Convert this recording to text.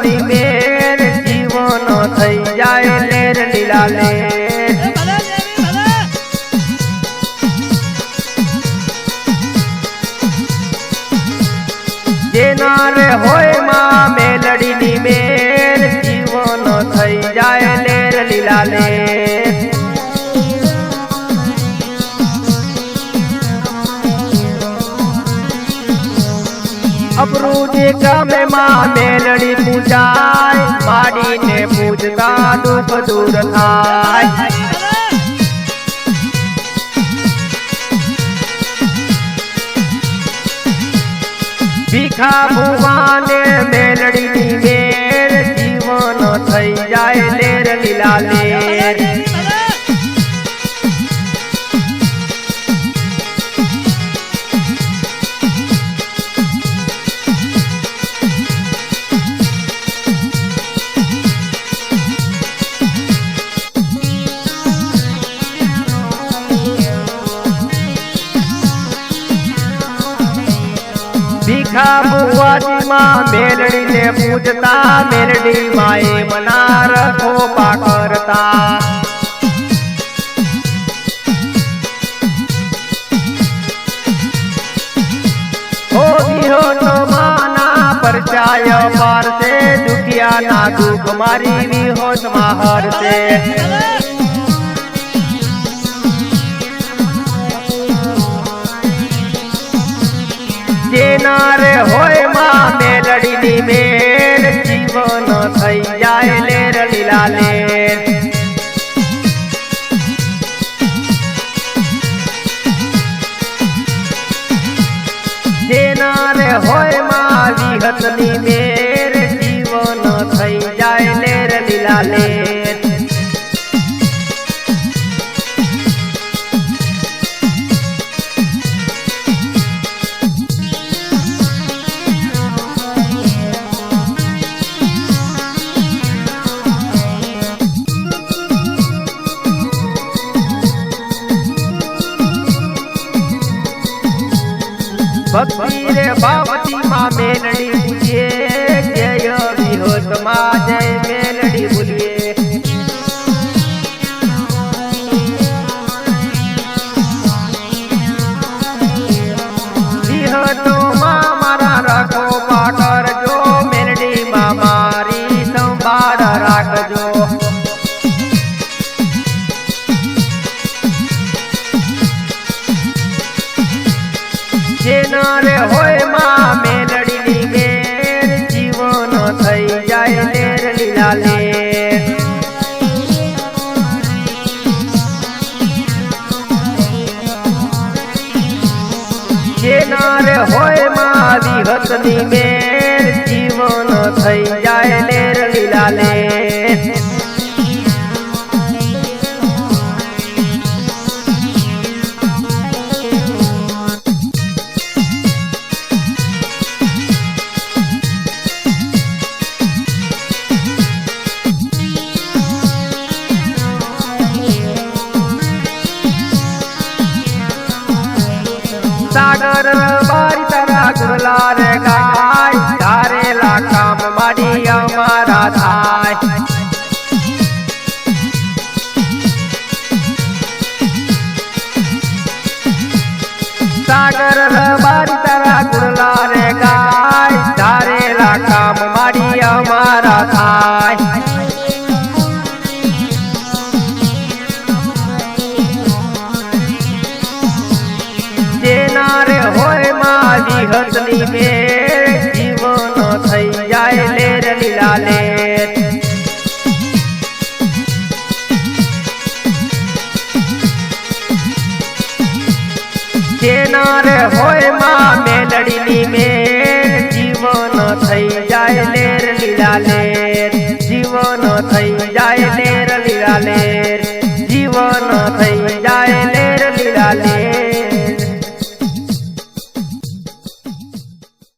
ની મેર જીવન થઈ જાય લેર લીલા લેર જેના રે હોય માં મેલડી ની મેર જીવન થઈ જાય લેર લીલા લેર અપરું જે ગમે માં મેલડી પૂજાય માડીને પૂજતા દુઃખ દૂર થાય ભીખા ભુવાને મેલડી ની મેર જીવન થઈ જાય લેર લીલા લેર ભીખા ભુવાજી માં મેલડી ને પૂજતા મેલડી માએ મના રખો પાકરતા વિહોત માના પરચાય પારસે દુખિયા ના દુઃખ મારી વિહોત માં હરસે જેના રે હોય માં મેલડી ની મેર જીવન થઈ જાય લેર લીલા લેર જેના રે હોય માં વિહત ની મેર જીવન થઈ જાય લેર લીલા લેર ભક્તિ રે ભાવતી માં મેલડી પૂજીએ જય વિહોત માં જય મેલડી બોલીએ વિહોતો માં મારા રાખો પાકર જો મેલડી માં મારી સંભાળ રાખજો જેના રે હોય માં મેલડી ની મેર જીવન થઈ જાય લેર લીલા લેર જેના રે હોય માં વિહત ની મેર જીવન થઈ જાય લેર લીલા લેર સાગર બારી તારા ગુરલા રે ગાય ધારેલા કામ માડી અમારા થાય સાગર બારી તારા ગુરલા રે ગાય ધારેલા કામ માડી અમારા થાય જેના રે હોય માં વિહત ની મેર જીવન થઈ જાય લેર લીલા લેર જેના રે હોય માં મેલડી ની મેર જીવન થઈ જાય લેર લીલા લેર જીવન થઈ જાય લેર લીલા લેર જીવન થઈ